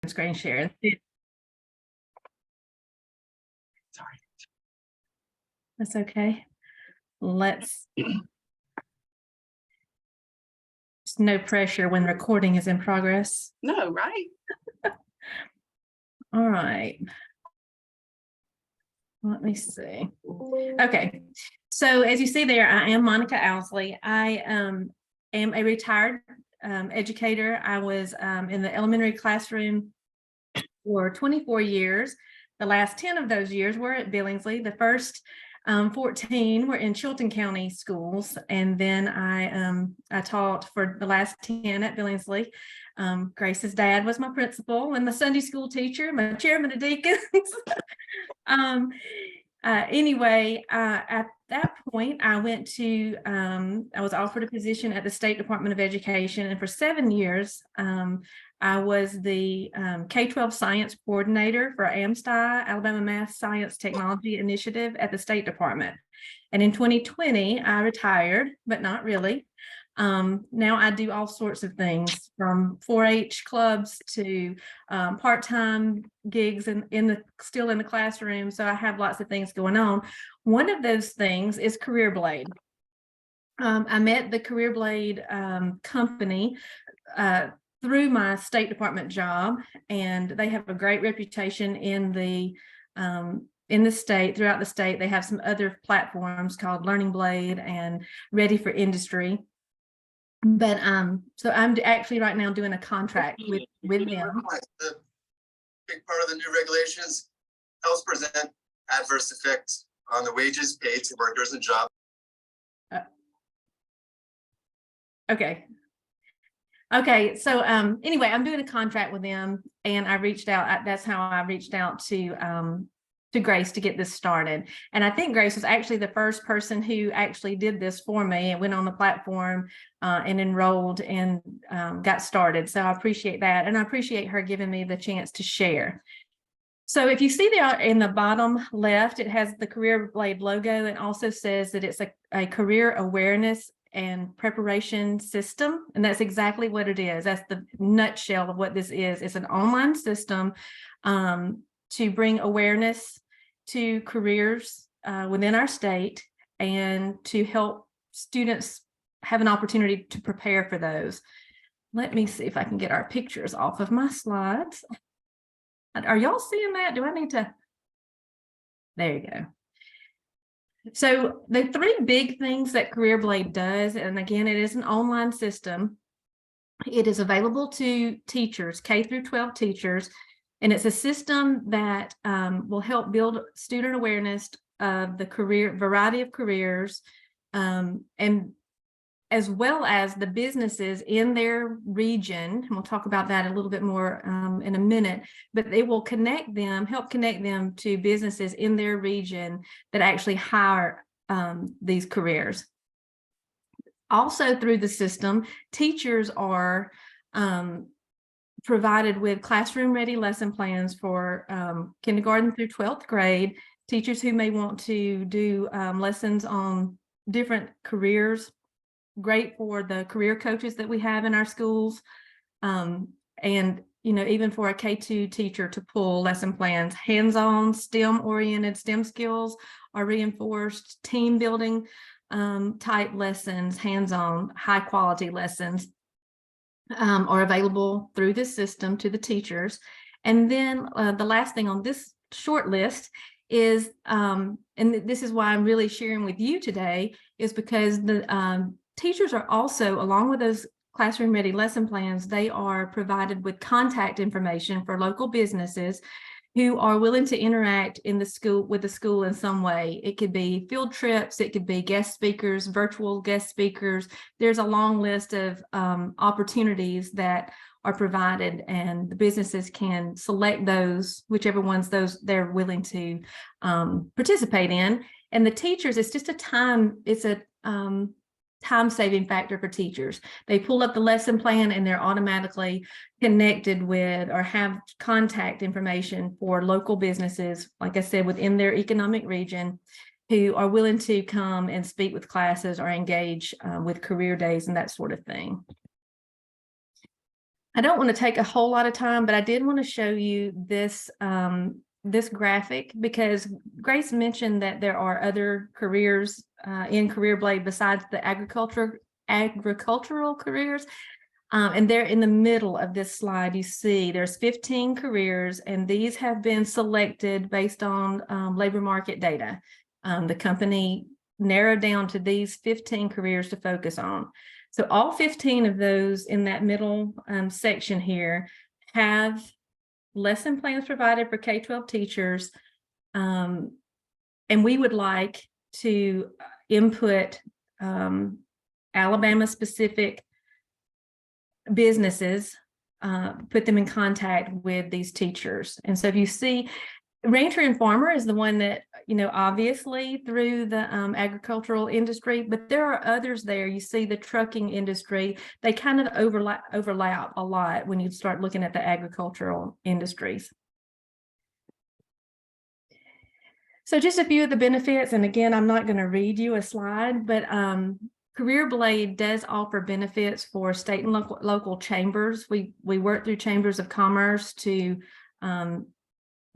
screen share. Sorry. That's okay. Let's. There's no pressure when recording is in progress. No, right? All right. Let me see. Okay. So as you see there, I am Monica Ousley. I am a retired educator. I was in the elementary classroom for 24 years. The last 10 of those years were at Billingsley. The first 14 were in Chilton County schools. And then I taught for the last 10 at Billingsley. Grace's dad was my principal and my Sunday school teacher, my chairman of deacons. Anyway, at that point, I went to, I was offered a position at the State Department of Education. And for 7 years, I was the K-12 science coordinator for AMSTI, Alabama Math Science Technology Initiative at the State Department. And in 2020, I retired, but not really. Now I do all sorts of things from 4-H clubs to part-time gigs and still in the classroom. So I have lots of things going on. One of those things is Career Blade. I met the Career Blade company through my State Department job, and they have a great reputation in the state, throughout the state. They have some other platforms called Learning Blade and Ready for Industry. But so I'm actually right now doing a contract with them. The big part of the new regulations helps present adverse effects on the wages paid to workers and jobs. Okay. So anyway, I'm doing a contract with them, and I reached out. That's how I reached out to Grace to get this started. And I think Grace was actually the first person who actually did this for me and went on the platform and enrolled and got started. So I appreciate that. And I appreciate her giving me the chance to share. So if you see there in the bottom left, it has the Career Blade logo. It also says that it's a career awareness and preparation system. And that's exactly what it is. That's the nutshell of what this is. It's an online system to bring awareness to careers within our state and to help students have an opportunity to prepare for those. Let me see if I can get our pictures off of my slides. Are y'all seeing that? Do I need to? There you go. So the three big things that Career Blade does, and again, it is an online system. It is available to teachers, K through 12 teachers, and it's a system that will help build student awareness of the variety of careers, and as well as the businesses in their region. And we'll talk about that a little bit more in a minute, but they will help connect them to businesses in their region that actually hire these careers. Also through the system, teachers are provided with classroom-ready lesson plans for kindergarten through 12th grade, teachers who may want to do lessons on different careers. Great for the career coaches that we have in our schools. And, even for a K2 teacher to pull lesson plans, hands-on STEM-oriented STEM skills are reinforced, team building type lessons, hands-on high quality lessons are available through this system to the teachers. And then the last thing on this short list is, and this is why I'm really sharing with you today, is because the teachers are also, along with those classroom ready lesson plans, they are provided with contact information for local businesses who are willing to interact with the school in some way. It could be field trips, it could be guest speakers, virtual guest speakers. There's a long list of opportunities that are provided, and the businesses can select those, whichever ones they're willing to participate in. And the teachers, it's just a time-saving factor for teachers. They pull up the lesson plan and they're automatically connected with or have contact information for local businesses, like I said, within their economic region, who are willing to come and speak with classes or engage with career days and that sort of thing. I don't want to take a whole lot of time, but I did want to show you this this graphic because Grace mentioned that there are other careers in Career Blade besides the agricultural careers. And they're in the middle of this slide. You see there's 15 careers, and these have been selected based on labor market data. The company narrowed down to these 15 careers to focus on. So all 15 of those in that middle section here have lesson plans provided for K-12 teachers. And we would like to input Alabama specific businesses, put them in contact with these teachers. And so if you see, rancher and farmer is the one that, you know, obviously through the agricultural industry, but there are others there. You see the trucking industry, they kind of overlap a lot when you start looking at the agricultural industries. So just a few of the benefits, and again, I'm not going to read you a slide, but Career Blade does offer benefits for state and local chambers. We work through chambers of commerce to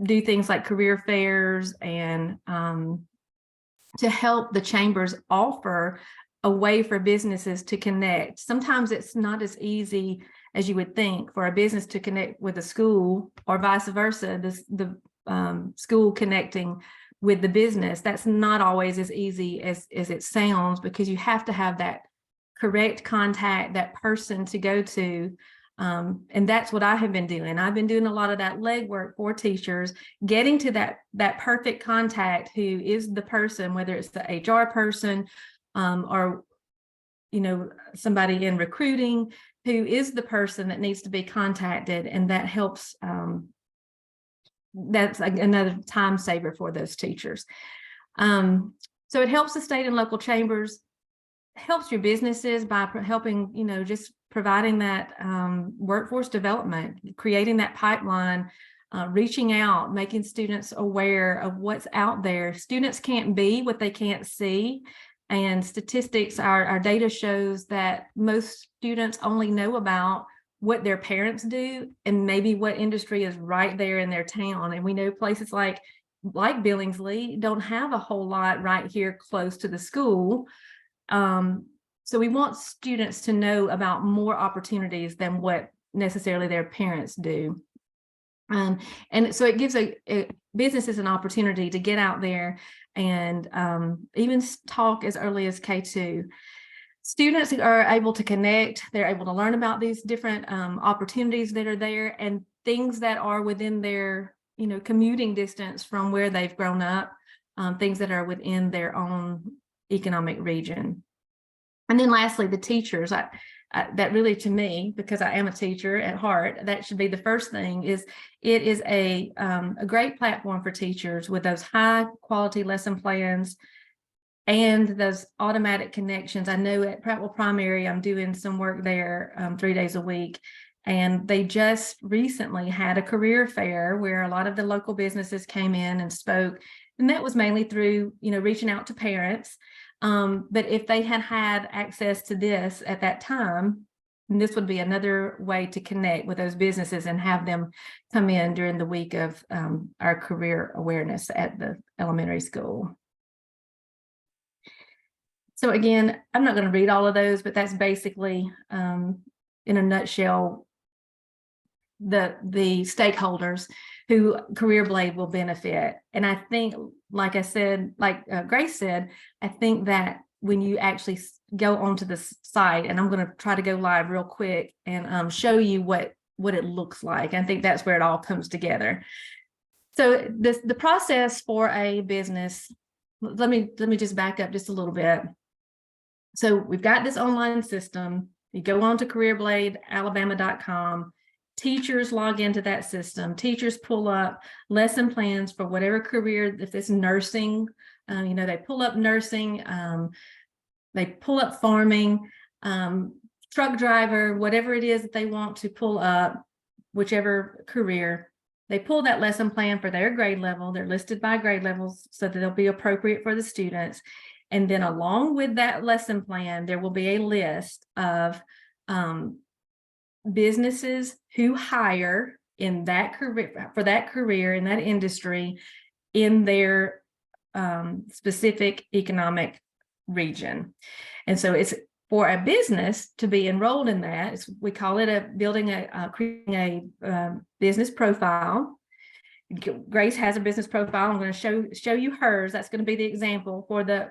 do things like career fairs and to help the chambers offer a way for businesses to connect. Sometimes it's not as easy as you would think for a business to connect with a school, or vice versa, the school connecting with the business. That's not always as easy as it sounds, because you have to have that correct contact, that person to go to. And that's what I have been doing. I've been doing a lot of that legwork for teachers, getting to that perfect contact who is the person, whether it's the HR person or, you know, somebody in recruiting, who is the person that needs to be contacted. And that helps. That's another time saver for those teachers. So it helps the state and local chambers, helps your businesses by helping, you know, just providing that workforce development, creating that pipeline, reaching out, making students aware of what's out there. Students can't be what they can't see. And statistics, our data shows that most students only know about what their parents do and maybe what industry is right there in their town. And we know places like Billingsley don't have a whole lot right here close to the school. So we want students to know about more opportunities than what necessarily their parents do. And so it gives businesses an opportunity to get out there and even talk as early as K2. Students are able to connect, they're able to learn about these different opportunities that are there and things that are within their, you know, commuting distance from where they've grown up, things that are within their own economic region. And then lastly, the teachers, that really, to me, because I am a teacher at heart, that should be the first thing. Is it is a great platform for teachers with those high quality lesson plans and those automatic connections. I know at Prattville Primary, I'm doing some work there 3 days a week. And they just recently had a career fair where a lot of the local businesses came in and spoke. And that was mainly through, you know, reaching out to parents. But if they had had access to this at that time, this would be another way to connect with those businesses and have them come in during the week of our career awareness at the elementary school. So again, I'm not going to read all of those, but that's basically, in a nutshell, the stakeholders who Career Blade will benefit. And I think, like I said, like Grace said, I think that when you actually go onto the site, and I'm going to try to go live real quick and show you what it looks like. I think that's where it all comes together. So the process for a business, let me just back up just a little bit. So we've got this online system. You go on to careerbladealabama.com. Teachers log into that system. Teachers pull up lesson plans for whatever career. If it's nursing, you know, they pull up nursing, they pull up farming, truck driver, whatever it is that they want to pull up, whichever career. They pull that lesson plan for their grade level. They're listed by grade levels so that they'll be appropriate for the students. And then along with that lesson plan, there will be a list of businesses who hire in that career, for that career in that industry in their specific economic region. And so it's for a business to be enrolled in that. We call it creating a business profile. Grace has a business profile. I'm going to show you hers. That's going to be the example for the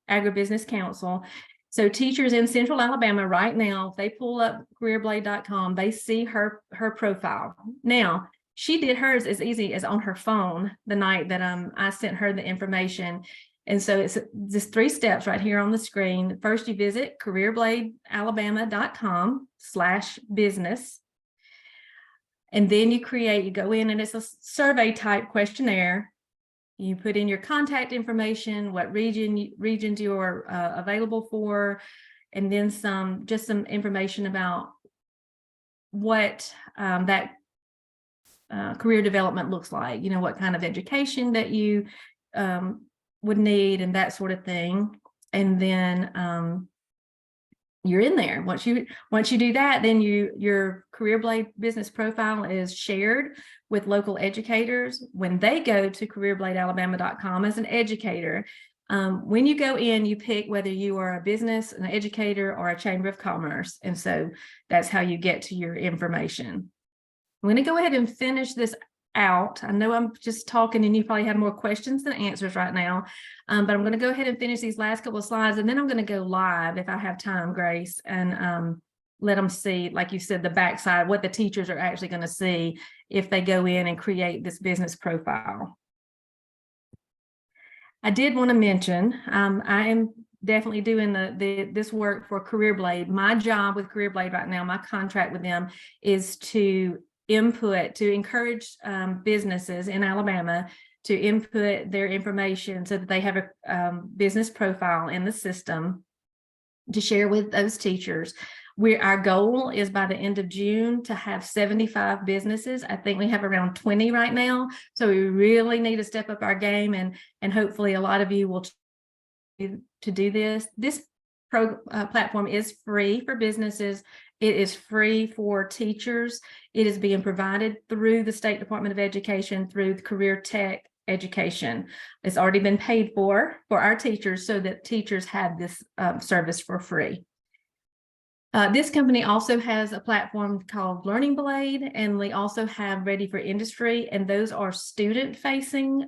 Agribusiness Council. So teachers in Central Alabama right now, if they pull up careerblade.com, they see her profile. Now, she did hers as easy as on her phone the night that I sent her the information. And so it's just 3 steps right here on the screen. First, you visit careerbladealabama.com/business. And then you go in, and it's a survey type questionnaire. You put in your contact information, what regions you are available for, and then some information about what that career development looks like. You know, what kind of education that you would need and that sort of thing. And then you're in there. Once you do that, then your CareerBlade business profile is shared with local educators when they go to careerbladealabama.com as an educator. When you go in, you pick whether you are a business, an educator, or a chamber of commerce. And so that's how you get to your information. I'm going to go ahead and finish this out. I know I'm just talking and you probably have more questions than answers right now, but I'm going to go ahead and finish these last couple of slides, and then I'm going to go live if I have time, Grace, and let them see, like you said, the backside, what the teachers are actually going to see if they go in and create this business profile. I did want to mention, I am definitely doing this work for CareerBlade. My job with CareerBlade right now, my contract with them is to encourage businesses in Alabama to input their information so that they have a business profile in the system to share with those teachers. Our goal is by the end of June to have 75 businesses. I think we have around 20 right now. So we really need to step up our game, and hopefully a lot of you will to do this. This platform is free for businesses. It is free for teachers. It is being provided through the State Department of Education, through the Career Tech Education. It's already been paid for our teachers so that teachers have this service for free. This company also has a platform called Learning Blade, and we also have Ready for Industry, and those are student-facing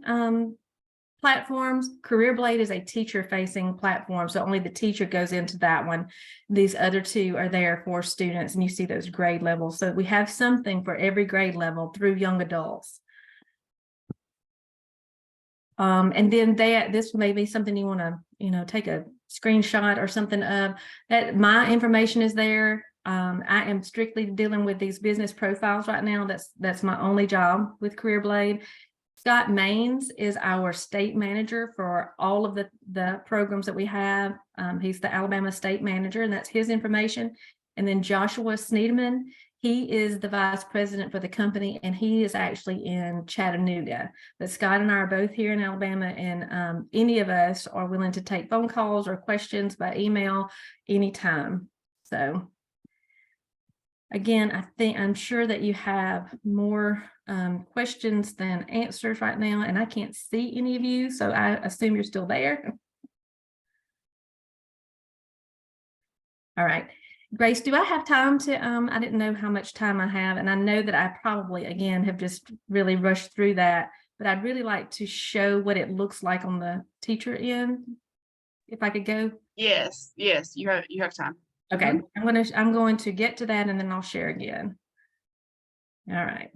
platforms. CareerBlade is a teacher-facing platform, so only the teacher goes into that one. These other two are there for students, and you see those grade levels. So we have something for every grade level through young adults. And then this may be something you want to, take a screenshot or something of. That my information is there. I am strictly dealing with these business profiles right now. That's my only job with CareerBlade. Scott Maines is our state manager for all of the programs that we have. He's the Alabama state manager, and that's his information. And then Joshua Sneedman, he is the vice president for the company, and he is actually in Chattanooga. But Scott and I are both here in Alabama, and any of us are willing to take phone calls or questions by email anytime. So again, I'm sure that you have more questions than answers right now, and I can't see any of you, so I assume you're still there. All right. Grace, do I have time to, I didn't know how much time I have, and I know that I probably, again, have just really rushed through that, but I'd really like to show what it looks like on the teacher end, if I could go. Yes, you have time. Okay, I'm going to get to that, and then I'll share again. All right,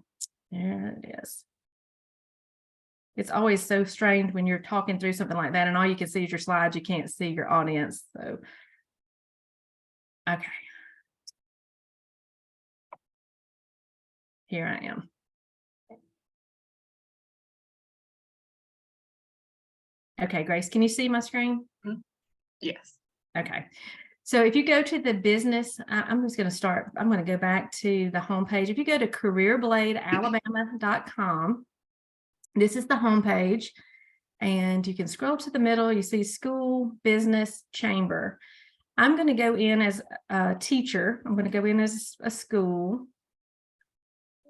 there it is. It's always so strange when you're talking through something like that, and all you can see is your slides. You can't see your audience. So, okay. Here I am. Okay, Grace, can you see my screen? Yes. Okay. So if you go to the business, I'm just going to start. I'm going to go back to the homepage. If you go to careerbladealabama.com, this is the homepage, and you can scroll to the middle. You see school, business, chamber. I'm going to go in as a teacher. I'm going to go in as a school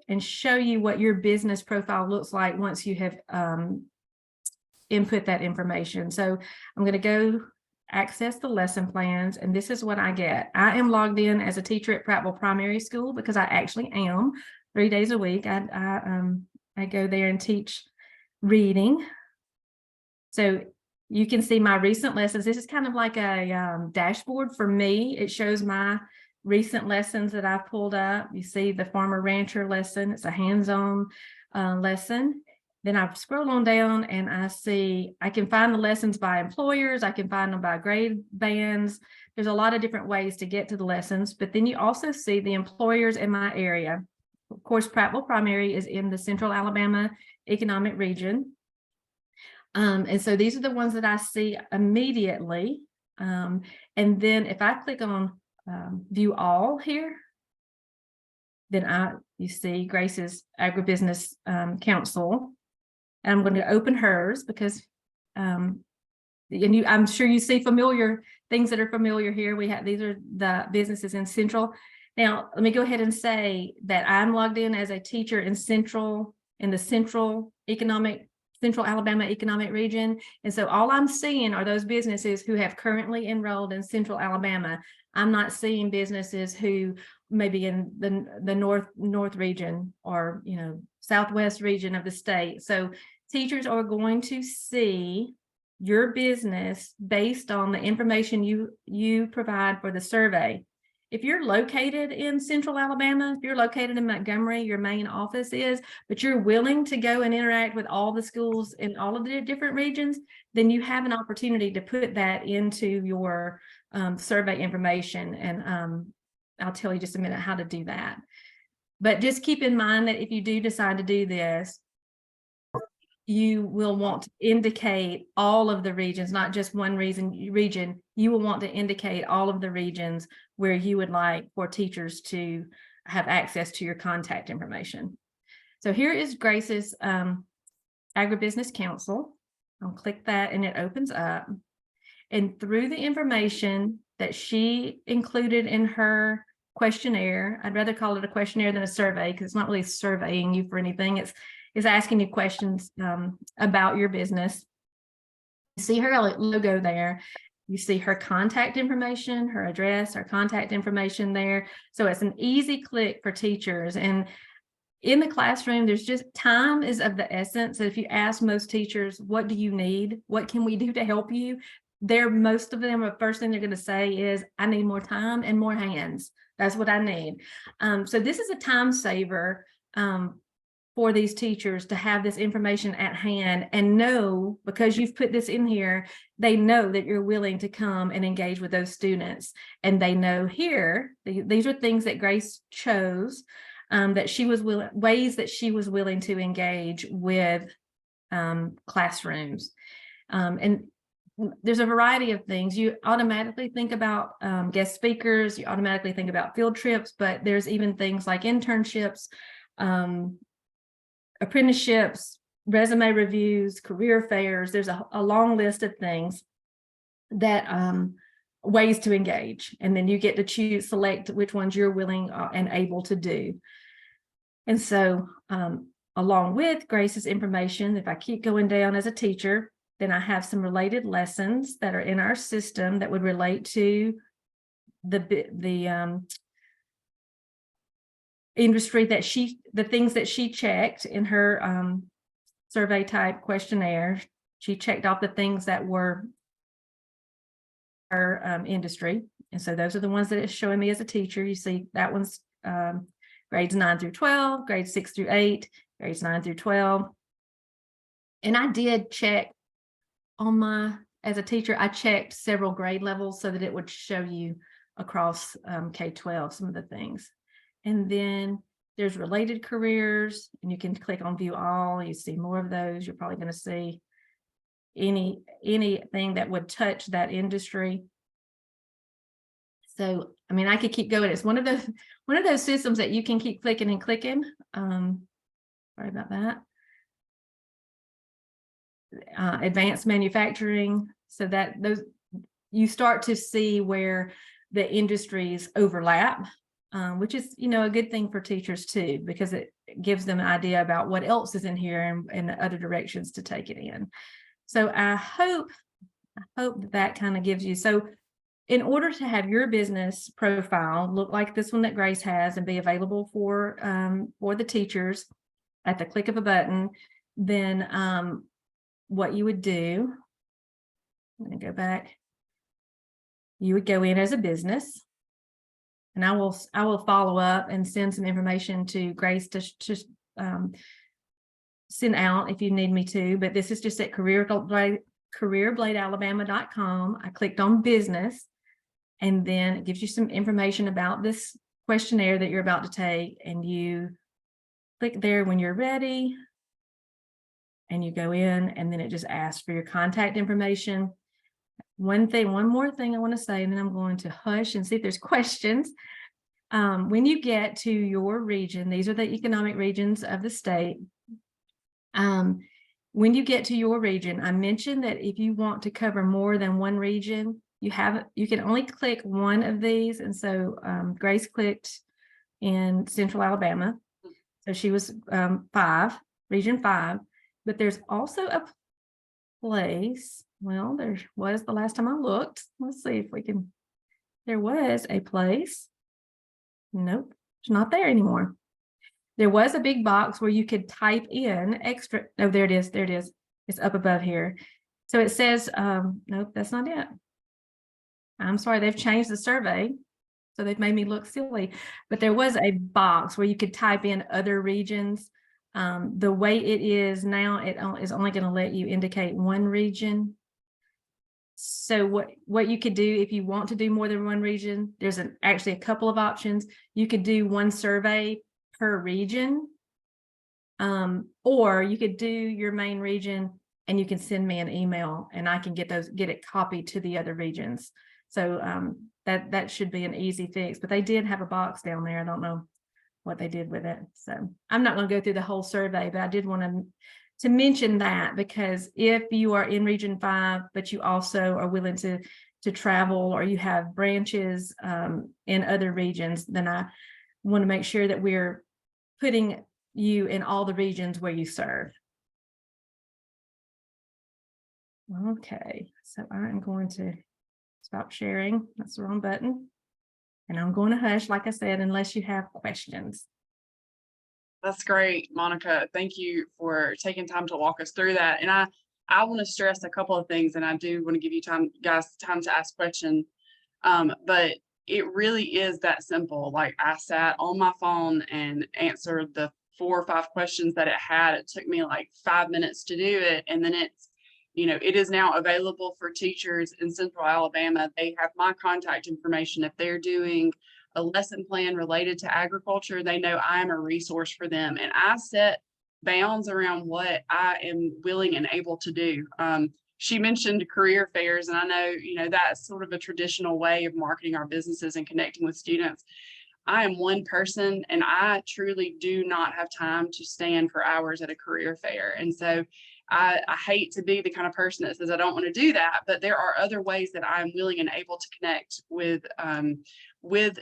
and show you what your business profile looks like once you have input that information. So I'm going to go access the lesson plans, and this is what I get. I am logged in as a teacher at Prattville Primary School because I actually am 3 days a week. I go there and teach reading. So you can see my recent lessons. This is kind of like a dashboard for me. It shows my recent lessons that I've pulled up. You see the farmer rancher lesson. It's a hands-on lesson. Then I scroll on down and I can find the lessons by employers. I can find them by grade bands. There's a lot of different ways to get to the lessons, but then you also see the employers in my area. Of course, Prattville Primary is in the Central Alabama Economic Region. And so these are the ones that I see immediately. And then if I click on view all here, then you see Grace's Agribusiness Council. And I'm going to open hers because I'm sure you see familiar things that are familiar here. These are the businesses in Central. Now, let me go ahead and say that I'm logged in as a teacher in the Central Alabama Economic Region. And so all I'm seeing are those businesses who have currently enrolled in Central Alabama. I'm not seeing businesses who maybe in the north region or, southwest region of the state. So teachers are going to see your business based on the information you provide for the survey. If you're located in Central Alabama, if you're located in Montgomery, your main office is, but you're willing to go and interact with all the schools in all of the different regions, then you have an opportunity to put that into your survey information. And I'll tell you just a minute how to do that. But just keep in mind that if you do decide to do this, you will want to indicate all of the regions, not just one region. You will want to indicate all of the regions where you would like for teachers to have access to your contact information. So here is Grace's Agribusiness Council. I'll click that and it opens up. And through the information that she included in her questionnaire, I'd rather call it a questionnaire than a survey because it's not really surveying you for anything. It's asking you questions about your business. You see her logo there. You see her contact information, her address, her contact information there. So it's an easy click for teachers. And in the classroom, there's just time is of the essence. So if you ask most teachers, what do you need? What can we do to help you? Most of them, the first thing they're going to say is, I need more time and more hands. That's what I need. So this is a time saver for these teachers to have this information at hand and know, because you've put this in here, they know that you're willing to come and engage with those students. And they know here, these are things that Grace chose, that she was ways that she was willing to engage with classrooms. And there's a variety of things. You automatically think about guest speakers, you automatically think about field trips, but there's even things like internships, apprenticeships, resume reviews, career fairs. There's a long list of things that ways to engage. And then you get to select which ones you're willing and able to do. And so along with Grace's information, if I keep going down as a teacher, then I have some related lessons that are in our system that would relate to the industry the things that she checked in her survey type questionnaire. She checked off the things that were her industry. And so those are the ones that it's showing me as a teacher. You see that one's grades 9 through 12, grades 6 through 8, grades 9 through 12. And I did check as a teacher, I checked several grade levels so that it would show you across K-12 some of the things. And then there's related careers, and you can click on view all. You see more of those. You're probably going to see anything that would touch that industry. So, I mean, I could keep going. It's one of those systems that you can keep clicking and clicking. Sorry about that. Advanced manufacturing. So you start to see where the industries overlap, which is, a good thing for teachers too, because it gives them an idea about what else is in here and other directions to take it in. So I hope that kind of gives you. So in order to have your business profile look like this one that Grace has and be available for the teachers at the click of a button, then what you would do, I'm going to go back. You would go in as a business, and I will follow up and send some information to Grace to send out if you need me to. But this is just at careerbladealabama.com. I clicked on business, and then it gives you some information about this questionnaire that you're about to take, and you click there when you're ready, and you go in, and then it just asks for your contact information. One more thing I want to say, and then I'm going to hush and see if there's questions. When you get to your region, these are the economic regions of the state. When you get to your region, I mentioned that if you want to cover more than one region, you can only click one of these. And so Grace clicked in Central Alabama. So she was region 5, but there's also a place. Well, there was the last time I looked. Let's see if we can. There was a place. Nope, it's not there anymore. There was a big box where you could type in extra. Oh, there it is. There it is. It's up above here. So it says, nope, that's not it. I'm sorry, they've changed the survey. So they've made me look silly. But there was a box where you could type in other regions. The way it is now, it is only going to let you indicate one region. So what you could do if you want to do more than one region, there's actually a couple of options. You could do one survey per region, or you could do your main region and you can send me an email and I can get it copied to the other regions. So that should be an easy fix, but they did have a box down there. I don't know what they did with it. So I'm not going to go through the whole survey, but I did want to mention that, because if you are in region 5, but you also are willing to travel, or you have branches in other regions, then I want to make sure that we're putting you in all the regions where you serve. Okay, so I'm going to stop sharing. That's the wrong button. And I'm going to hush, like I said, unless you have questions. That's great, Monica. Thank you for taking time to walk us through that. And I want to stress a couple of things, and I do want to give you time to ask questions. But it really is that simple. Like, I sat on my phone and answered the 4 or 5 questions that it had. It took me like 5 minutes to do it. And then it is now available for teachers in Central Alabama. They have my contact information. If they're doing a lesson plan related to agriculture, they know I am a resource for them. And I set bounds around what I am willing and able to do. She mentioned career fairs, and I know, that's sort of a traditional way of marketing our businesses and connecting with students. I am one person, and I truly do not have time to stand for hours at a career fair. And so I hate to be the kind of person that says I don't want to do that, but there are other ways that I'm willing and able to connect with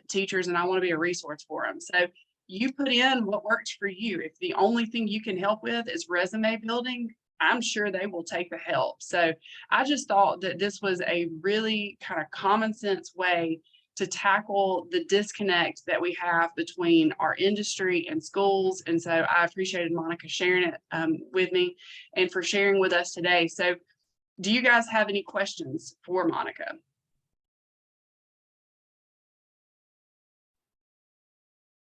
teachers, and I want to be a resource for them. So you put in what works for you. If the only thing you can help with is resume building, I'm sure they will take the help. So I just thought that this was a really kind of common sense way to tackle the disconnect that we have between our industry and schools. And so I appreciated Monica sharing it with me and for sharing with us today. So do you guys have any questions for Monica?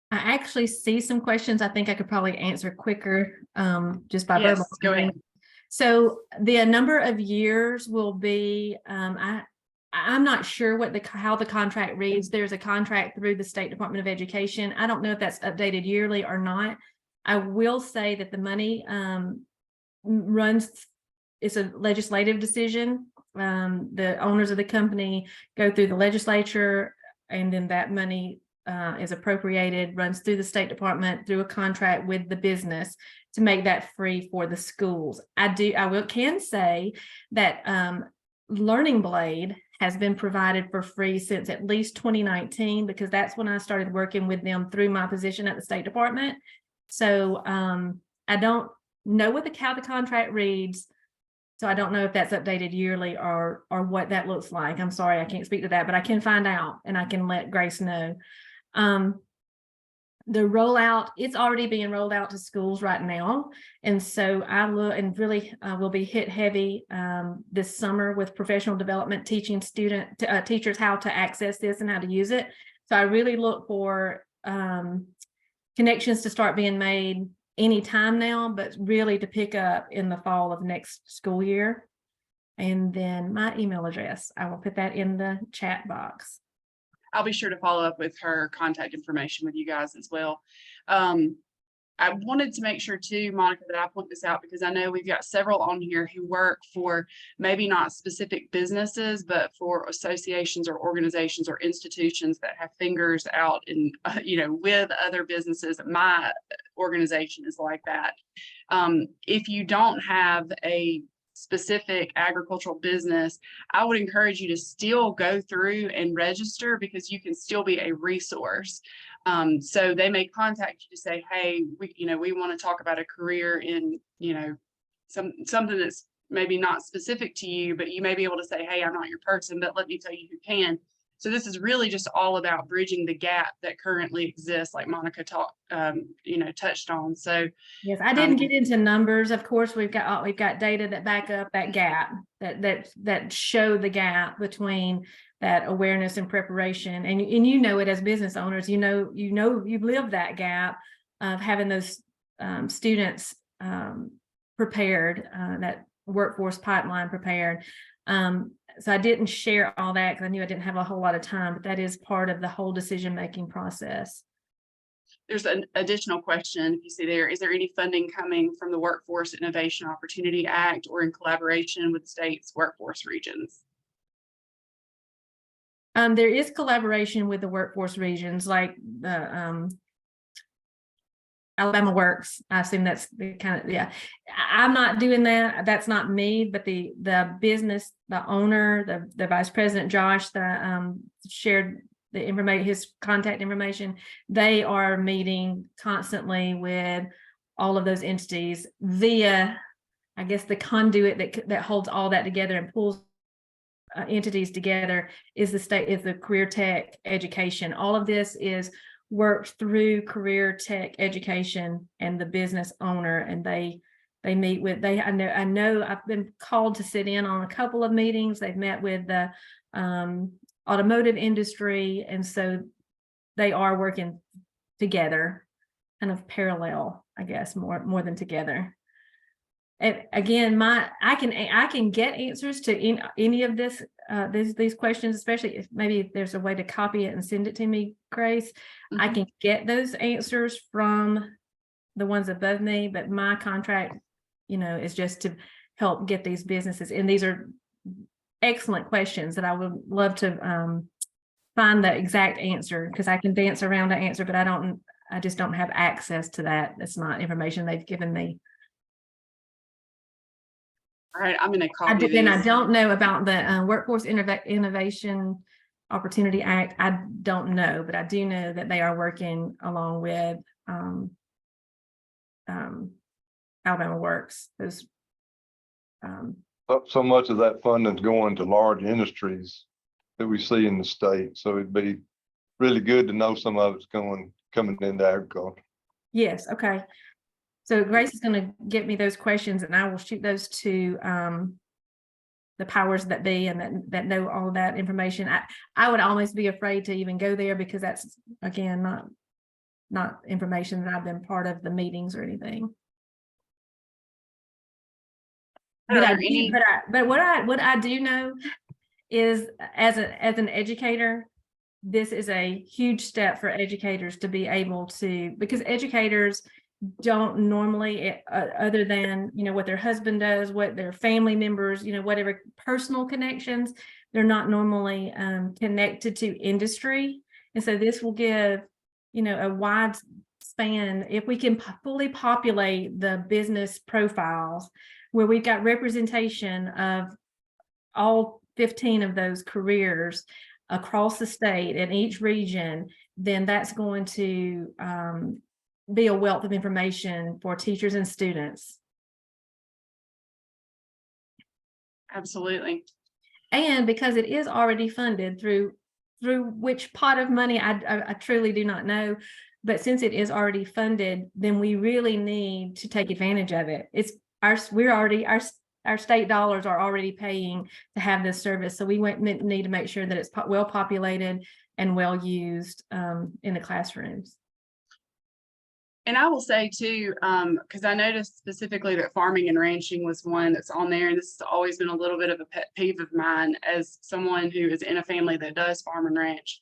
I actually see some questions I think I could probably answer quicker just by verbal. Go ahead. So the number of years will be, I'm not sure how the contract reads. There's a contract through the State Department of Education. I don't know if that's updated yearly or not. I will say that the money it's a legislative decision. The owners of the company go through the legislature, and then that money is appropriated, runs through the State Department through a contract with the business to make that free for the schools. Can say that Learning Blade has been provided for free since at least 2019, because that's when I started working with them through my position at the State Department. So I don't know how the contract reads. So I don't know if that's updated yearly or what that looks like. I'm sorry, I can't speak to that, but I can find out and I can let Grace know. The rollout, it's already being rolled out to schools right now. And so I look and really will be hit heavy this summer with professional development, teaching teachers how to access this and how to use it. So I really look for connections to start being made anytime now, but really to pick up in the fall of next school year. And then my email address, I will put that in the chat box. I'll be sure to follow up with her contact information with you guys as well. I wanted to make sure too, Monica, that I point this out because I know we've got several on here who work for maybe not specific businesses, but for associations or organizations or institutions that have fingers out in, with other businesses. My organization is like that. If you don't have a specific agricultural business, I would encourage you to still go through and register because you can still be a resource. So they may contact you to say, hey, we want to talk about a career in, something that's maybe not specific to you, but you may be able to say, hey, I'm not your person, but let me tell you who can. So this is really just all about bridging the gap that currently exists, like Monica touched on. So yes, I didn't get into numbers. Of course, we've got data that back up that gap, that show the gap between that awareness and preparation. And you know it as business owners, you've lived that gap of having those students prepared, that workforce pipeline prepared. So I didn't share all that because I knew I didn't have a whole lot of time, but that is part of the whole decision-making process. There's an additional question, if you see there, is there any funding coming from the Workforce Innovation Opportunity Act or in collaboration with states' workforce regions? There is collaboration with the workforce regions, like the Alabama Works. I assume that's the kind of, yeah. I'm not doing that. That's not me, but the business, the owner, the vice president, Josh, shared the information, his contact information. They are meeting constantly with all of those entities via, I guess, the conduit that holds all that together and pulls entities together is the career tech education. All of this is worked through career tech education and the business owner, and they meet with I know I've been called to sit in on a couple of meetings. They've met with the automotive industry, and so they are working together, kind of parallel, I guess, more than together. And again, I can get answers to any of these questions, especially if maybe there's a way to copy it and send it to me, Grace. Mm-hmm. I can get those answers from the ones above me, but my contract, is just to help get these businesses. And these are excellent questions that I would love to find the exact answer, because I can dance around the answer, but I just don't have access to that. That's not information they've given me. All right, I'm going to copy these. And I don't know about the Workforce Innovation Opportunity Act. I don't know, but I do know that they are working along with Alabama Works. Those. So much of that funding is going to large industries that we see in the state. So it'd be really good to know some of it's coming into agriculture. Yes. Okay. So Grace is going to get me those questions, and I will shoot those to the powers that be and that know all of that information. I would almost be afraid to even go there because that's, again, not information that I've been part of the meetings or anything. But what I do know is as an educator, this is a huge step for educators to be able to, because educators don't normally, other than what their husband does, what their family members, whatever personal connections, they're not normally connected to industry. And so this will give a wide span. If we can fully populate the business profiles where we've got representation of all 15 of those careers across the state in each region, then that's going to be a wealth of information for teachers and students. Absolutely. And because it is already funded through which pot of money, I truly do not know. But since it is already funded, then we really need to take advantage of it. Our state dollars are already paying to have this service. So we need to make sure that it's well populated and well used in the classrooms. And I will say too, because I noticed specifically that farming and ranching was one that's on there, and this has always been a little bit of a pet peeve of mine as someone who is in a family that does farm and ranch.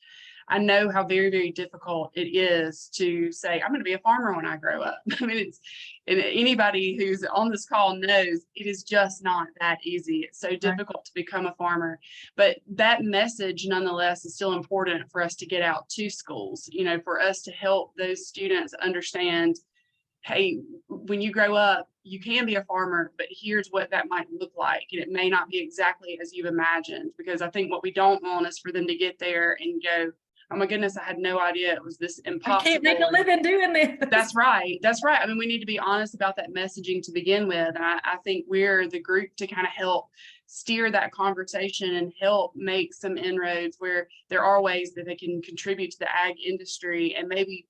I know how very, very difficult it is to say, I'm going to be a farmer when I grow up. I mean, and anybody who's on this call knows it is just not that easy. It's so difficult to become a farmer. But that message, nonetheless, is still important for us to get out to schools, you know, for us to help those students understand, hey, when you grow up, you can be a farmer, but here's what that might look like. And it may not be exactly as you've imagined, because I think what we don't want is for them to get there and go, oh my goodness, I had no idea it was this impossible. I can't make a living doing this. That's right. That's right. I mean, we need to be honest about that messaging to begin with. And I think we're the group to kind of help steer that conversation and help make some inroads where there are ways that they can contribute to the ag industry and maybe,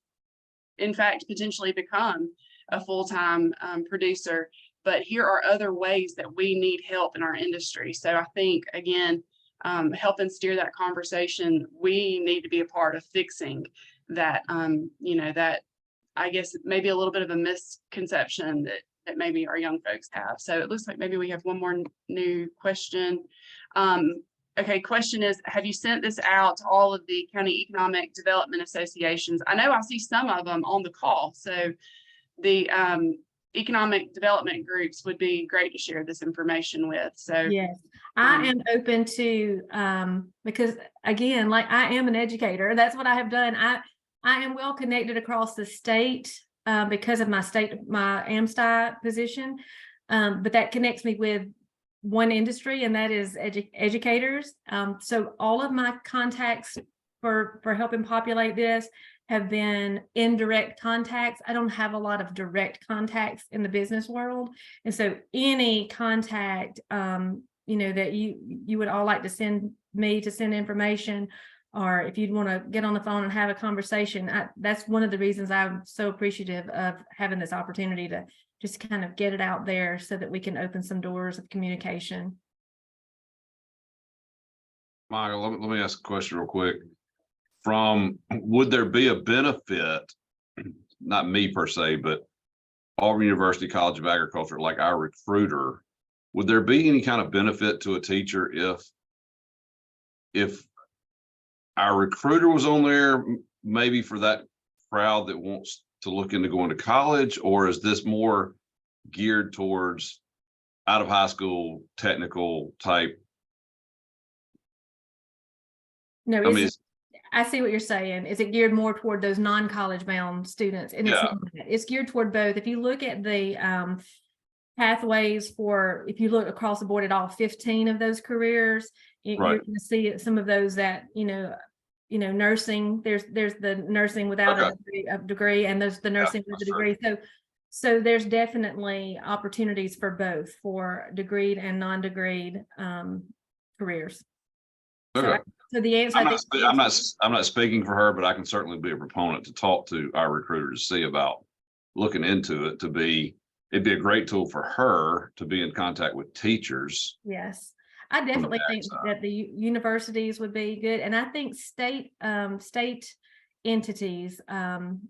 in fact, potentially become a full-time producer. But here are other ways that we need help in our industry. So I think, again, helping steer that conversation, we need to be a part of fixing that, you know, that I guess maybe a little bit of a misconception that maybe our young folks have. So it looks like maybe we have one more new question. Okay, question is, have you sent this out to all of the county economic development associations? I know I see some of them on the call. So the economic development groups would be great to share this information with. So yes, I am open to because again, like I am an educator. That's what I have done. I am well connected across the state because of my AMSTI position, but that connects me with one industry, and that is educators. So all of my contacts for helping populate this have been indirect contacts. I don't have a lot of direct contacts in the business world. And so any contact, you know, that you would all like to send information, or if you'd want to get on the phone and have a conversation, that's one of the reasons I'm so appreciative of having this opportunity to just kind of get it out there so that we can open some doors of communication. Michael, let me ask a question real quick. Would there be a benefit, not me per se, but Auburn University College of Agriculture, like our recruiter, would there be any kind of benefit to a teacher if our recruiter was on there, maybe for that crowd that wants to look into going to college, or is this more geared towards out of high school technical type? No, I mean, I see what you're saying. Is it geared more toward those non-college bound students? And yeah, it's geared toward both. If you look at the pathways if you look across the board at all 15 of those careers, you're going to see some of those that, you know, nursing, there's the nursing without a degree, and there's the nursing with a degree. So there's definitely opportunities for both, for degreed and non-degreed careers. okay. So the answer, I'm not speaking for her, but I can certainly be a proponent to talk to our recruiter to see about looking into it. It'd be a great tool for her to be in contact with teachers. yes, I definitely think that the universities would be good, and I think state entities from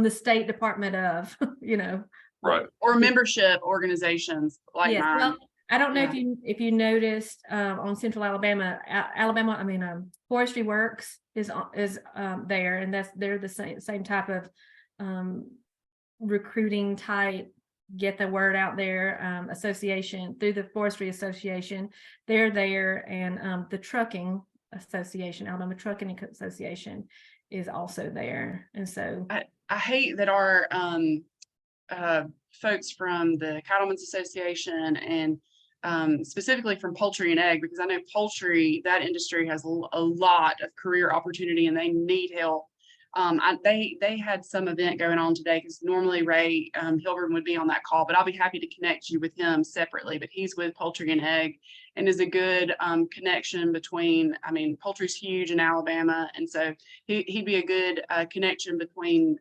the State Department of, you know, right, or membership organizations like mine. Well, I don't know if you noticed on Central Alabama, Forestry Works is there, and they're the same type of recruiting type, get the word out there association through the Forestry Association. They're there, and the Trucking Association, Alabama Trucking Association, is also there. And so I hate that our folks from the Cattlemen's Association and specifically from poultry and egg, because I know poultry, that industry has a lot of career opportunity and they need help. They had some event going on today because normally Ray Hilburn would be on that call, but I'll be happy to connect you with him separately. But he's with poultry and egg and is a good connection between, I mean, poultry's huge in Alabama. And so he'd be a good connection between,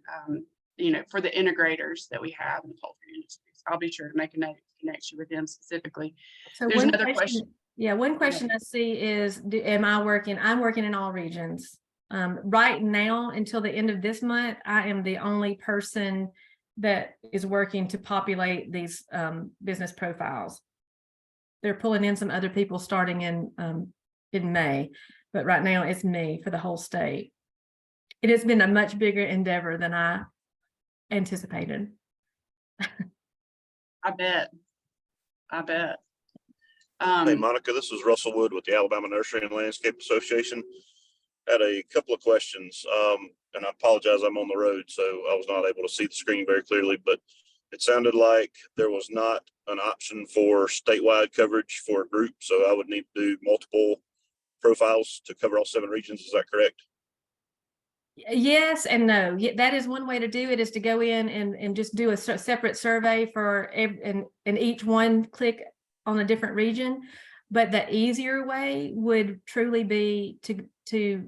you know, for the integrators that we have in the poultry industry. So I'll be sure to make a note to connect you with him specifically. So There's one another question. Yeah, one question I see is, am I working? I'm working in all regions. Right now, until the end of this month, I am the only person that is working to populate these business profiles. They're pulling in some other people starting in May, but right now it's me for the whole state. It has been a much bigger endeavor than I anticipated. I bet. Hey, Monica, this is Russell Wood with the Alabama Nursery and Landscape Association. Had a couple of questions, and I apologize, I'm on the road, so I was not able to see the screen very clearly, but it sounded like there was not an option for statewide coverage for a group, so I would need to do multiple profiles to cover all 7 regions. Is that correct? Yes and no. That is one way to do it, is to go in and just do a separate survey for and each one click on a different region. But the easier way would truly be to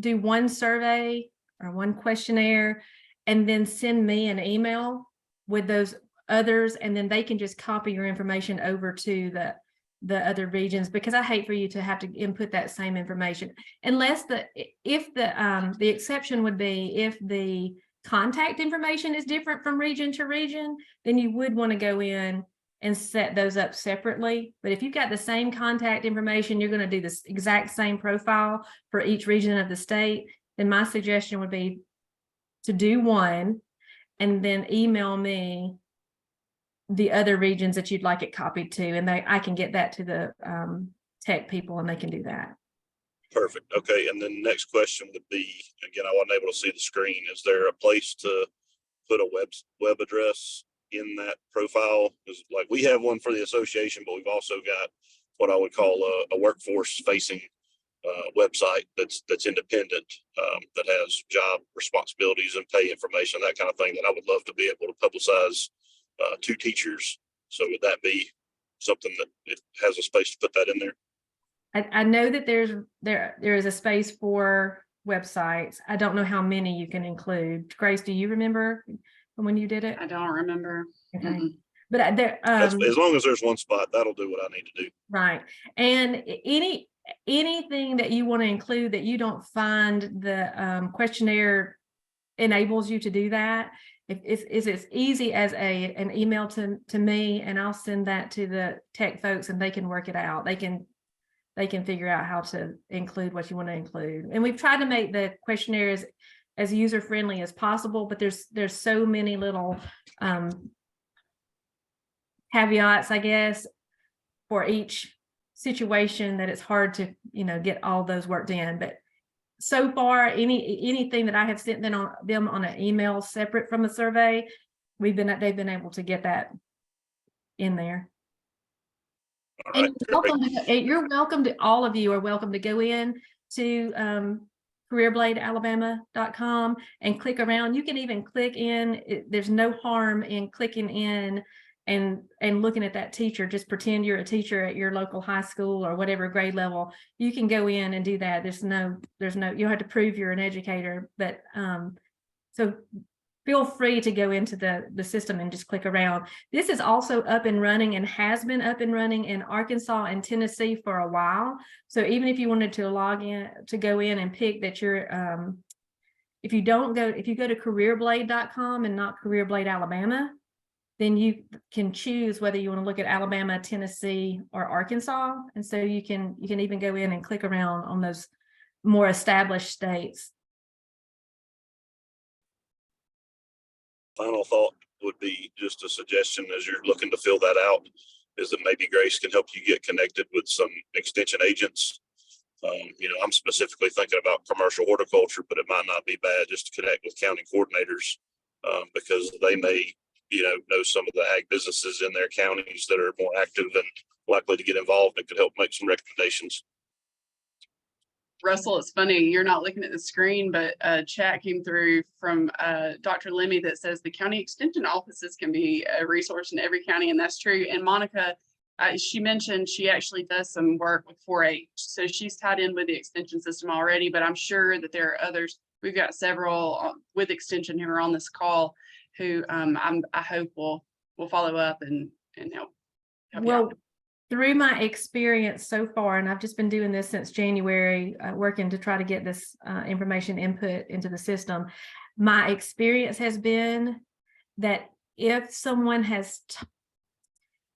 do one survey or one questionnaire and then send me an email with those others, and then they can just copy your information over to the other regions, because I hate for you to have to input that same information unless the exception would be if the contact information is different from region to region, then you would want to go in and set those up separately. But if you've got the same contact information, you're going to do this exact same profile for each region of the state, then my suggestion would be to do one and then email me the other regions that you'd like it copied to, and I can get that to the tech people and they can do that. Perfect. Okay. And then next question would be, again, I wasn't able to see the screen. Is there a place to put a web address in that profile? Because like we have one for the association, but we've also got what I would call a workforce facing website that's independent, that has job responsibilities and pay information, that kind of thing, that I would love to be able to publicize to teachers. So would that be something that it has a space to put that in there? I know that there is a space for websites. I don't know how many you can include. Grace, do you remember when you did it? I don't remember. Okay. But there, As long as there's one spot, that'll do what I need to do. right. And anything that you want to include that you don't find the questionnaire enables you to do that, if it's as easy as an email to me, and I'll send that to the tech folks and they can work it out. They can figure out how to include what you want to include. And we've tried to make the questionnaires as user friendly as possible, but there's so many little caveats, I guess, for each situation that it's hard to, get all those worked in. But so far, anything that I have sent them on an email separate from a survey, they've been able to get that in there. All And all of you are welcome to go in to careerbladealabama.com and click around. You can even click in. There's no harm in clicking in and looking at that teacher. Just pretend you're a teacher at your local high school or whatever grade level. You can go in and do that. There's no, you have to prove you're an educator, but so feel free to go into the system and just click around. This is also up and running and has been up and running in Arkansas and Tennessee for a while. So even if you wanted to log in, to go in and pick that you're, if you go to careerblade.com and not CareerBlade Alabama, then you can choose whether you want to look at Alabama, Tennessee, or Arkansas. And so you can even go in and click around on those more established states. Final thought would be just a suggestion as you're looking to fill that out, is that maybe Grace can help you get connected with some extension agents. I'm specifically thinking about commercial horticulture, but it might not be bad just to connect with county coordinators, because they may, know some of the ag businesses in their counties that are more active likely to get involved and could help make some recommendations. Russell, it's funny, you're not looking at the screen, but a chat came through from Dr. Lemmy that says the county extension offices can be a resource in every county, and that's true. And Monica, she mentioned she actually does some work with 4-H, so she's tied in with the extension system already, but I'm sure that there are others. We've got several with extension who are on this call who I hope will follow up and help you Well, out. through my experience so far, and I've just been doing this since January, working to try to get this information input into the system. My experience has been that if someone has,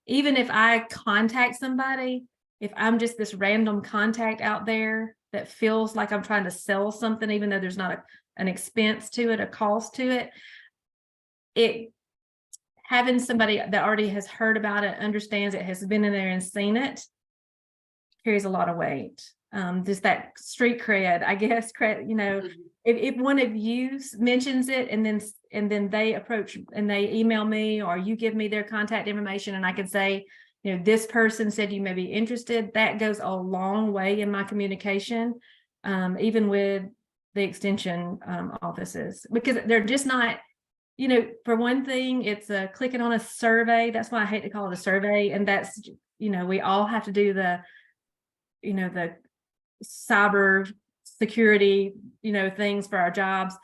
even if I contact somebody, if I'm just this random contact out there that feels like I'm trying to sell something, even though there's not an expense to it, a cost to it, having somebody that already has heard about it, understands it, has been in there and seen it, carries a lot of weight. Just that street cred, I guess, you know, if one of you mentions it and then they approach and they email me, or you give me their contact information, and I can say, you know, this person said you may be interested, that goes a long way in my communication, even with the extension offices, because they're just not, you know, for one thing, it's clicking on a survey. That's why I hate to call it a survey. And that's, you know, we all have to do the, you know, the cyber security, you know, things for our jobs.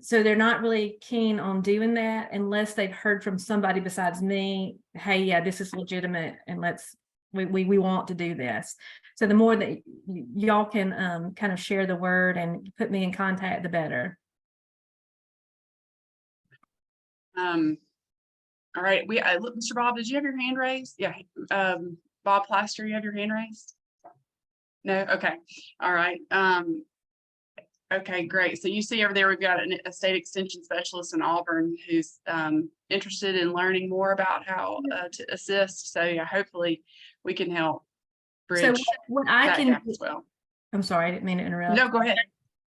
So they're not really keen on doing that unless they've heard from somebody besides me, hey, yeah, this is legitimate, and we want to do this. So the more that y'all can kind of share the word and put me in contact, the better. All right, look, Mr. Bob, did you have your hand raised? Yeah, Bob Plaster, you have your hand raised? No, okay, all right. Okay, great. So you see over there, we've got a state extension specialist in Auburn who's interested in learning more about how to assist. So yeah, hopefully we can help bridge So what I that can, gap as well. I'm sorry, I didn't mean to interrupt. No, go ahead.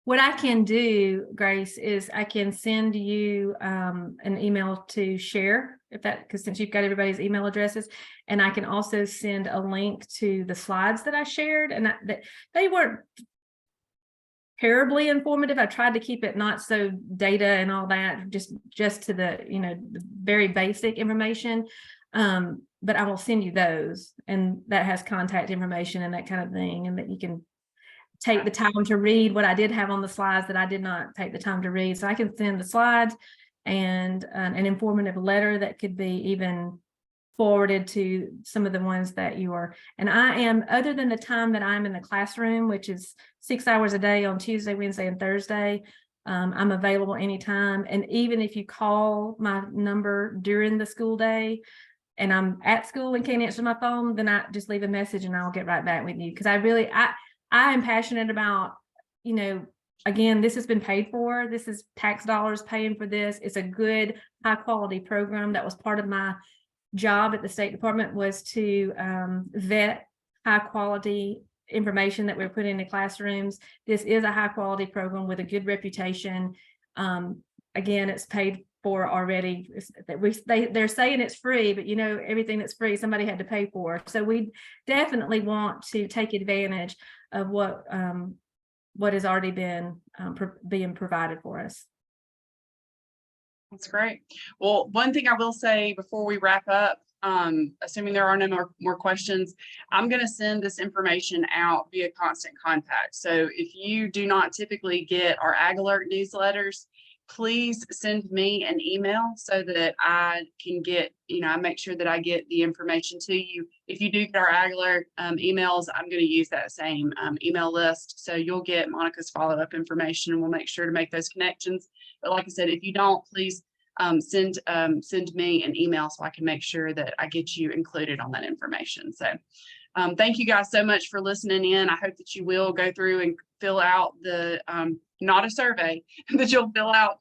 What I can do, Grace, is I can send you an email to share, if that, because since you've got everybody's email addresses, and I can also send a link to the slides that I shared, and that they weren't terribly informative. I tried to keep it not so data and all that, just to the, you know, the very basic information. But I will send you those, and that has contact information and that kind of thing, and that you can take the time to read what I did have on the slides that I did not take the time to read. So I can send the slides and an informative letter that could be even forwarded to some of the ones that you are. And I am, other than the time that I'm in the classroom, which is 6 hours a day on Tuesday, Wednesday, and Thursday, I'm available anytime. And even if you call my number during the school day and I'm at school and can't answer my phone, then I just leave a message and I'll get right back with you. Because I am passionate about, you know, again, this has been paid for. This is tax dollars paying for this. It's a good, high quality program. That was part of my job at the State Department, was to vet high quality information that we're putting in the classrooms. This is a high quality program with a good reputation. Again, it's paid for already. They're saying it's free, but you know, everything that's free, somebody had to pay for. So we definitely want to take advantage of what has already been being provided for us. That's great. Well, one thing I will say before we wrap up, assuming there are no more questions, I'm going to send this information out via Constant Contact. So if you do not typically get our Ag Alert newsletters, please send me an email so that I can get, you know, I make sure that I get the information to you. If you do get our Ag Alert emails, I'm going to use that same email list. So you'll get Monica's follow-up information, and we'll make sure to make those connections. But like I said, if you don't, please send me an email so I can make sure that I get you included on that information. So thank you guys so much for listening in. I hope that you will go through and fill out the, not a survey, but you'll fill out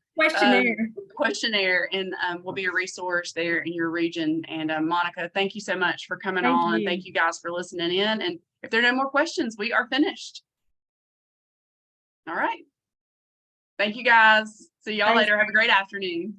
questionnaire, and will be a resource there in your region. And Monica, thank you so much for coming on. Thank you guys for listening in. And if there are no more questions, we are finished. All right. Thank you guys. See y'all later. Have a great afternoon.